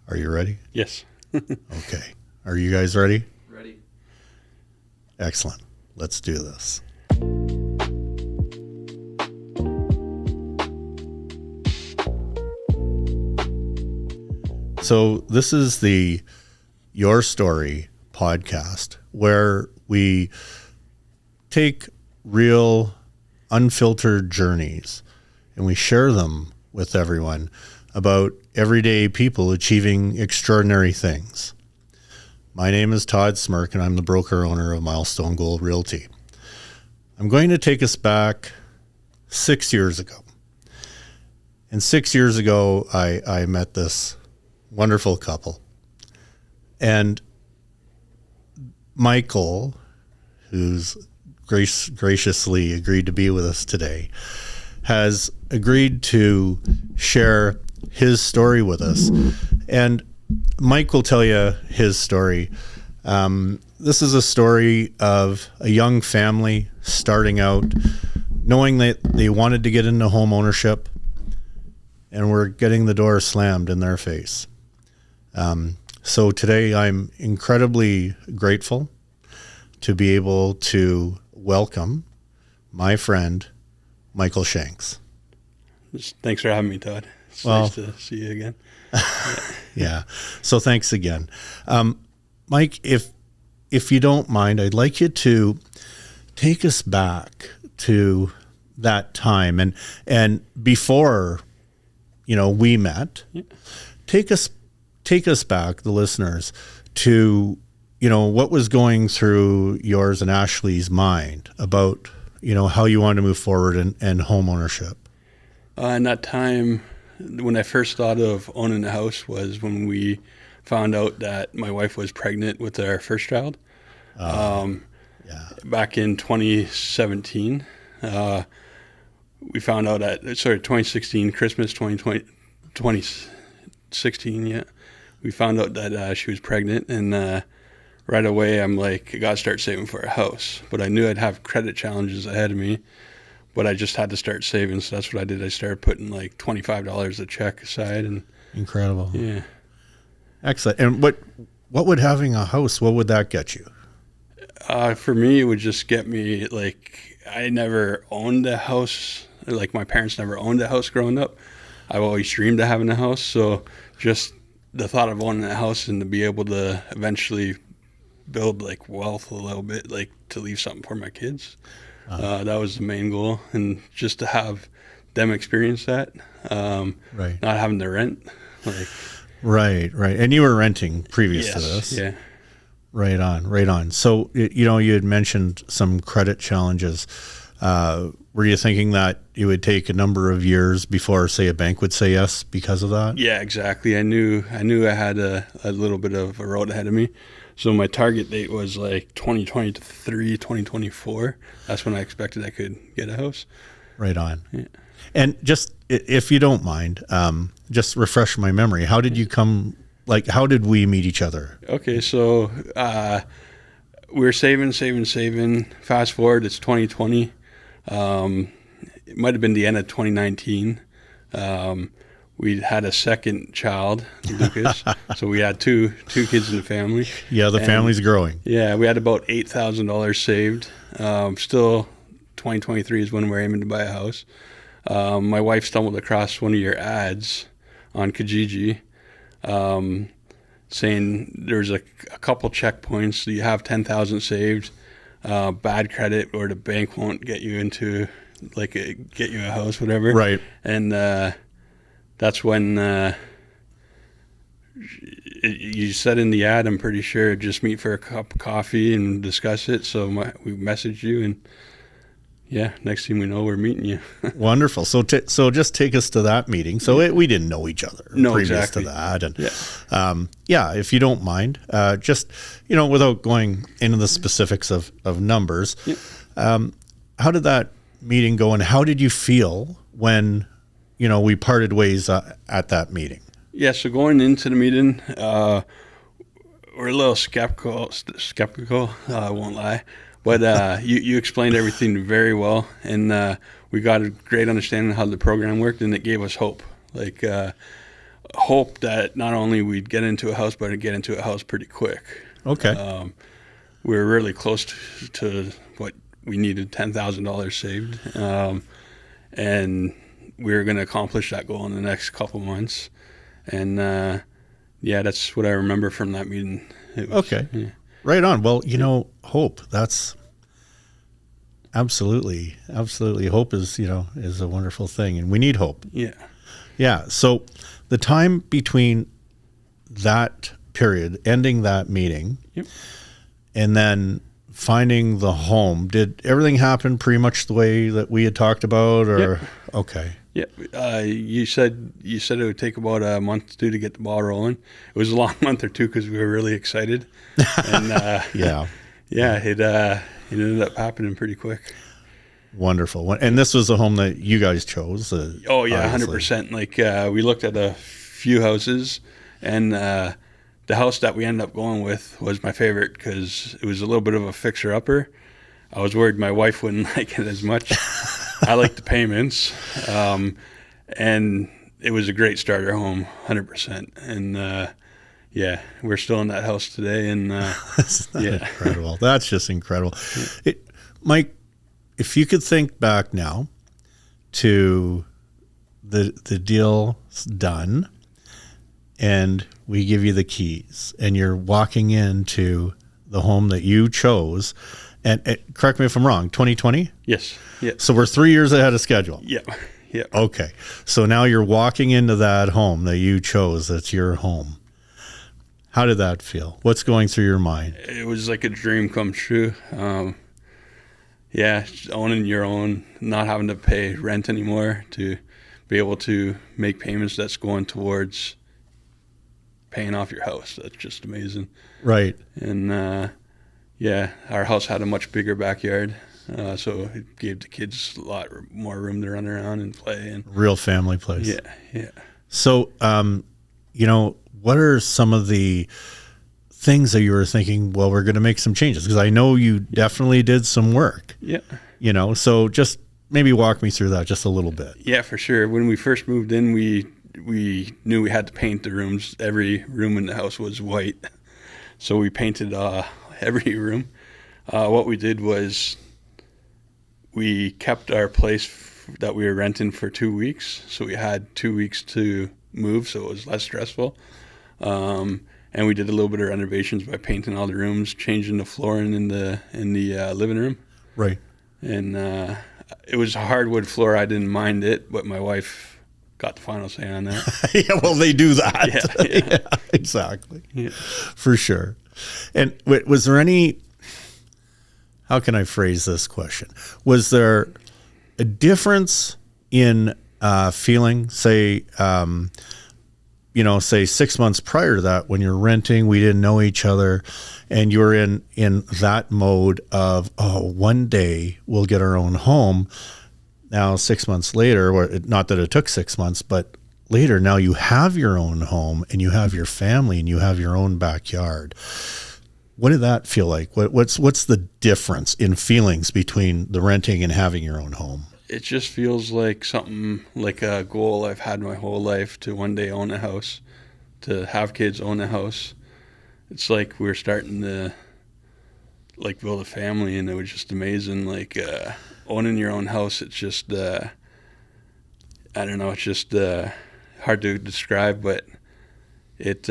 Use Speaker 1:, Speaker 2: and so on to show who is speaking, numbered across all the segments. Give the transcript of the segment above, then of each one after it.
Speaker 1: Are you ready?
Speaker 2: Yes.
Speaker 1: Okay. Are you guys ready?
Speaker 2: Ready.
Speaker 1: Excellent. Let's do this. So this is the Your Story podcast, where we take real, unfiltered journeys and we share them with everyone about everyday people achieving extraordinary things. My name is Todd Smrke, and I'm the broker owner of Milestone Gold Realty. I'm going to take us back 6 years ago. And 6 years ago, I met this wonderful couple. And Michael, who's graciously agreed to be with us today, has agreed to share his story with us. And Mike will tell you his story. This is a story of a young family starting out, knowing that they wanted to get into home ownership, and were getting the door slammed in their face. So today I'm incredibly grateful to be able to welcome my friend, Michael Shanks.
Speaker 2: Thanks for having me, Todd. It's nice to see you again.
Speaker 1: Yeah. So thanks again. Mike, if you don't mind, I'd like you to take us back to that time and before, we met. Yeah. Take us back, the listeners, to, what was going through yours and Ashley's mind about, how you wanted to move forward and home ownership.
Speaker 2: In that time, when I first thought of owning a house was when we found out that my wife was pregnant with our first child. Back in 2017, we found out 2016, Christmas 2016, we found out that she was pregnant, and right away I'm like, I got to start saving for a house. But I knew I'd have credit challenges ahead of me, but I just had to start saving. So that's what I did. I started putting like $25 a check aside. And
Speaker 1: incredible.
Speaker 2: Yeah.
Speaker 1: Excellent. And what would having a house, what would that get you?
Speaker 2: For me, it would just get me, like, I never owned a house. Like, my parents never owned a house growing up. I've always dreamed of having a house. So just the thought of owning a house and to be able to eventually build like wealth a little bit, like to leave something for my kids. That was the main goal. And just to have them experience that,
Speaker 1: right.
Speaker 2: Not having to rent.
Speaker 1: Right. And you were renting previous to this.
Speaker 2: Yeah.
Speaker 1: Right on. So, you had mentioned some credit challenges. Were you thinking that it would take a number of years before, say, a bank would say yes because of that?
Speaker 2: Yeah, exactly. I knew I had a little bit of a road ahead of me. So my target date was like 2023, 2024. That's when I expected I could get a house.
Speaker 1: Right on.
Speaker 2: Yeah.
Speaker 1: And just, if you don't mind, just refresh my memory. How did you how did we meet each other?
Speaker 2: Okay, so we were saving. Fast forward, it's 2020. It might have been the end of 2019. We had a second child, Lucas. So we had two kids in the family.
Speaker 1: Yeah, the family's growing.
Speaker 2: Yeah, we had about $8,000 saved. Still, 2023 is when we're aiming to buy a house. My wife stumbled across one of your ads on Kijiji, saying there's a couple checkpoints. You have 10,000 saved, bad credit, or the bank won't get you into get you a house, whatever.
Speaker 1: Right.
Speaker 2: And that's when you said in the ad, I'm pretty sure, just meet for a cup of coffee and discuss it. So we messaged you, and yeah, next thing we know, we're meeting you.
Speaker 1: Wonderful. So just take us to that meeting. So we didn't know each other previous
Speaker 2: exactly.
Speaker 1: to that. And if you don't mind, just, without going into the specifics of numbers, how did that meeting go, and how did you feel when, we parted ways at that meeting?
Speaker 2: Yeah, so going into the meeting, we're a little skeptical, I won't lie. But you explained everything very well, and we got a great understanding of how the program worked, and it gave us hope. Like, hope that not only we'd get into a house, but get into a house pretty quick.
Speaker 1: Okay.
Speaker 2: We were really close to what we needed, $10,000 saved. And we were going to accomplish that goal in the next couple months. And that's what I remember from that meeting.
Speaker 1: Okay.
Speaker 2: Yeah.
Speaker 1: Right on. Well, hope, that's absolutely hope is a wonderful thing, and we need hope.
Speaker 2: Yeah.
Speaker 1: Yeah. So the time between that period, ending that meeting,
Speaker 2: Yep.
Speaker 1: and then finding the home, did everything happen pretty much the way that we had talked about, or?
Speaker 2: Yep.
Speaker 1: Okay.
Speaker 2: Yeah, you said it would take about a month or two to get the ball rolling. It was a long month or two because we were really excited, and it ended up happening pretty quick.
Speaker 1: Wonderful. And this was a home that you guys chose.
Speaker 2: Oh yeah, 100%. Like we looked at a few houses, and the house that we ended up going with was my favorite because it was a little bit of a fixer-upper. I was worried my wife wouldn't like it as much. I like the payments, and it was a great starter home, 100%. And we're still in that house today. And
Speaker 1: incredible. That's just incredible. Mike, if you could think back now to the deal's done, and we give you the keys, and you're walking into the home that you chose. And correct me if I'm wrong, 2020?
Speaker 2: Yes. Yeah.
Speaker 1: So we're 3 years ahead of schedule.
Speaker 2: Yeah. Yeah.
Speaker 1: Okay. So now you're walking into that home that you chose. That's your home. How did that feel? What's going through your mind?
Speaker 2: It was like a dream come true. Owning your own, not having to pay rent anymore, to be able to make payments that's going towards paying off your house. That's just amazing.
Speaker 1: Right.
Speaker 2: And our house had a much bigger backyard, so it gave the kids a lot more room to run around and play. And
Speaker 1: real family place.
Speaker 2: Yeah, yeah.
Speaker 1: So, what are some of the things that you were thinking, well, we're going to make some changes? Because I know you definitely did some work.
Speaker 2: Yeah.
Speaker 1: So just maybe walk me through that just a little bit.
Speaker 2: Yeah, for sure. When we first moved in, we knew we had to paint the rooms. Every room in the house was white, so we painted every room. What we did was we kept our place that we were renting for 2 weeks, so we had 2 weeks to move, so it was less stressful. And we did a little bit of renovations by painting all the rooms, changing the flooring in the living room.
Speaker 1: Right.
Speaker 2: And it was a hardwood floor. I didn't mind it, but my wife got the final say on that.
Speaker 1: Yeah, well, they do that.
Speaker 2: Yeah.
Speaker 1: Yeah, exactly.
Speaker 2: Yeah.
Speaker 1: For sure. And was there any, how can I phrase this question? Was there a difference in feeling, say 6 months prior to that, when you're renting, we didn't know each other, and you're in that mode of, one day we'll get our own home. Now, 6 months later, or not that it took 6 months, but later, now you have your own home, and you have your family, and you have your own backyard. What did that feel like? What's the difference in feelings between the renting and having your own home?
Speaker 2: It just feels like something, like a goal I've had my whole life, to one day own a house, to have kids, own a house. It's like we're starting to build a family, and it was just amazing. Owning your own house, it's just, I don't know, it's just hard to describe, but it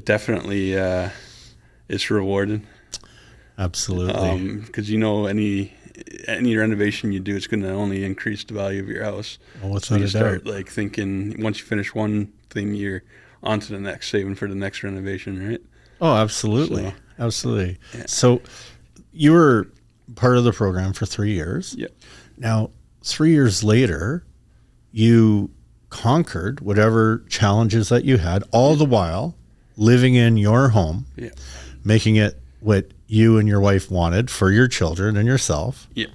Speaker 2: definitely is rewarding.
Speaker 1: Absolutely.
Speaker 2: Because any renovation you do, it's going to only increase the value of your house.
Speaker 1: Well, what's
Speaker 2: so
Speaker 1: that
Speaker 2: you start
Speaker 1: about?
Speaker 2: Thinking, once you finish one thing, you're on to the next, saving for the next renovation, right?
Speaker 1: Oh, absolutely.
Speaker 2: So,
Speaker 1: absolutely.
Speaker 2: Yeah.
Speaker 1: So you were part of the program for 3 years.
Speaker 2: Yeah.
Speaker 1: Now, 3 years later, you conquered whatever challenges that you had, all the while living in your home,
Speaker 2: Yeah.
Speaker 1: making it what you and your wife wanted for your children and yourself.
Speaker 2: Yeah.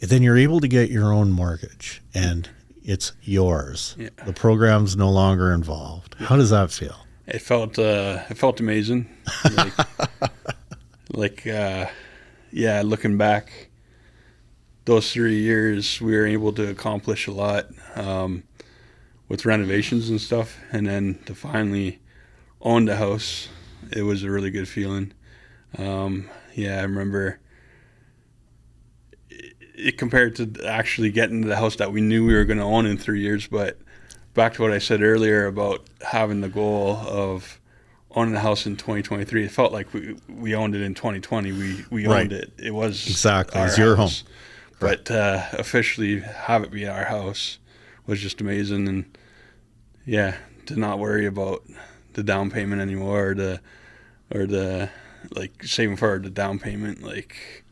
Speaker 1: And then you're able to get your own mortgage, and it's yours.
Speaker 2: Yeah.
Speaker 1: The program's no longer involved. How does that feel?
Speaker 2: It felt amazing. Looking back, those 3 years, we were able to accomplish a lot. with renovations and stuff, and then to finally own the house, it was a really good feeling. I remember it compared to actually getting to the house that we knew we were going to own in 3 years. But back to what I said earlier about having the goal of owning the house in 2023, it felt like we owned it in 2020. We
Speaker 1: Right.
Speaker 2: owned it. It was
Speaker 1: Exactly.
Speaker 2: our
Speaker 1: It's your home.
Speaker 2: house. But officially have it be our house was just amazing. And to not worry about the down payment anymore, or the like saving for the down payment, like,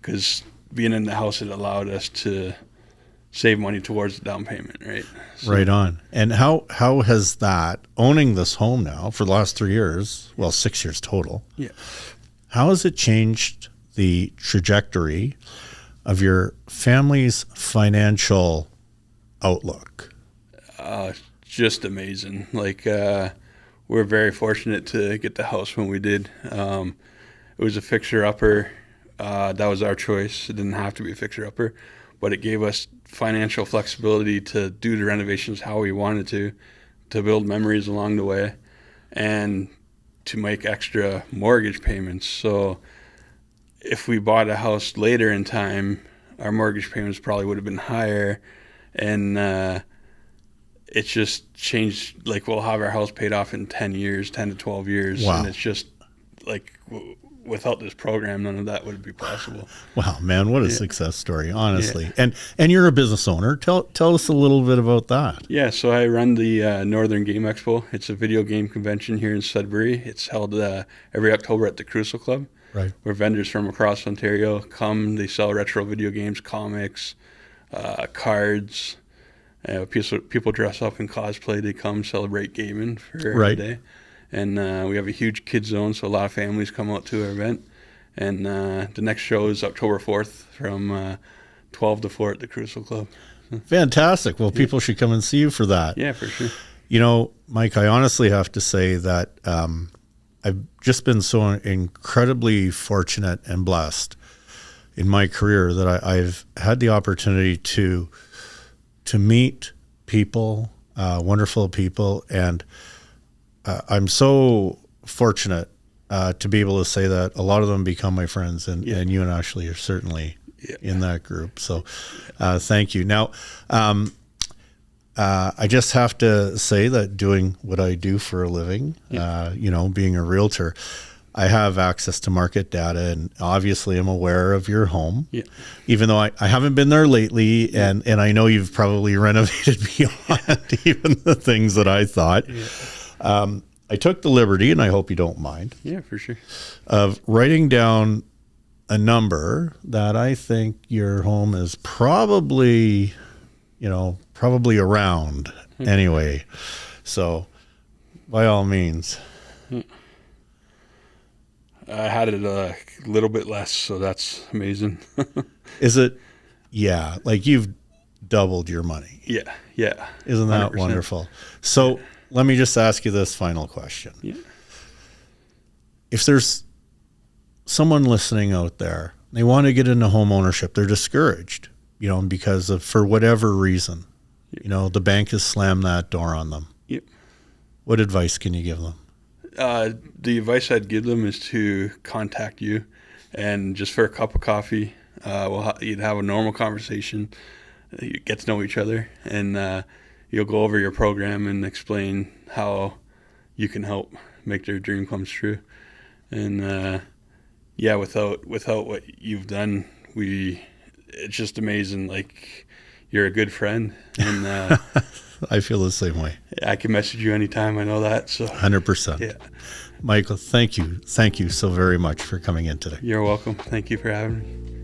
Speaker 2: because being in the house, it allowed us to save money towards the down payment, right? So,
Speaker 1: Right on. And how has that, owning this home now for the last 3 years, well, 6 years total,
Speaker 2: yeah.
Speaker 1: how has it changed the trajectory of your family's financial outlook?
Speaker 2: Just amazing. Like, we're very fortunate to get the house when we did. It was a fixer-upper. That was our choice. It didn't have to be a fixer-upper, but it gave us financial flexibility to do the renovations how we wanted to build memories along the way, and to make extra mortgage payments. So if we bought a house later in time, our mortgage payments probably would have been higher, and it's just changed. Like, we'll have our house paid off in 10 to 12 years.
Speaker 1: Wow.
Speaker 2: And it's just like, without this program, none of that would be possible.
Speaker 1: Wow, man, what a success story, honestly. And you're a business owner. Tell us a little bit about that.
Speaker 2: Yeah, so I run the Northern Game Expo. It's a video game convention here in Sudbury. It's held every October at the Crucial Club,
Speaker 1: Right.
Speaker 2: where vendors from across Ontario come. They sell retro video games, comics, cards. People dress up in cosplay. They come celebrate gaming for
Speaker 1: Right.
Speaker 2: a day. And we have a huge kids zone, so a lot of families come out to our event. And the next show is October 4th from 12 to 4 at the Crucial Club.
Speaker 1: Fantastic. Well, people should come and see you for that.
Speaker 2: Yeah, for sure.
Speaker 1: You know, Mike, I honestly have to say that I've just been so incredibly fortunate and blessed in my career that I've had the opportunity to meet people, wonderful people, and I'm so fortunate to be able to say that a lot of them become my friends, and you and Ashley are certainly in that group. So thank you. Now, I just have to say that doing what I do for a living, being a realtor, I have access to market data, and obviously I'm aware of your home, even though I haven't been there lately, and I know you've probably renovated beyond even the things that I thought. I took the liberty, and I hope you don't mind,
Speaker 2: For sure.
Speaker 1: of writing down a number that I think your home is probably around anyway. So by all means.
Speaker 2: I had it a little bit less, so that's amazing.
Speaker 1: Is it? Yeah. Like, you've doubled your money.
Speaker 2: Yeah.
Speaker 1: Isn't that
Speaker 2: 100%.
Speaker 1: wonderful? So let me just ask you this final question.
Speaker 2: Yeah.
Speaker 1: If there's someone listening out there, they want to get into home ownership, they're discouraged, because of, for whatever reason, the bank has slammed that door on them.
Speaker 2: Yep.
Speaker 1: What advice can you give them?
Speaker 2: The advice I'd give them is to contact you, and just for a cup of coffee, you'd have a normal conversation, you get to know each other, and you'll go over your program and explain how you can help make their dream come true. And without what you've done, it's just amazing. Like, you're a good friend, and
Speaker 1: I feel the same way.
Speaker 2: I can message you anytime. I know that. So
Speaker 1: 100%.
Speaker 2: Yeah.
Speaker 1: Michael, thank you so very much for coming in today.
Speaker 2: You're welcome. Thank you for having me.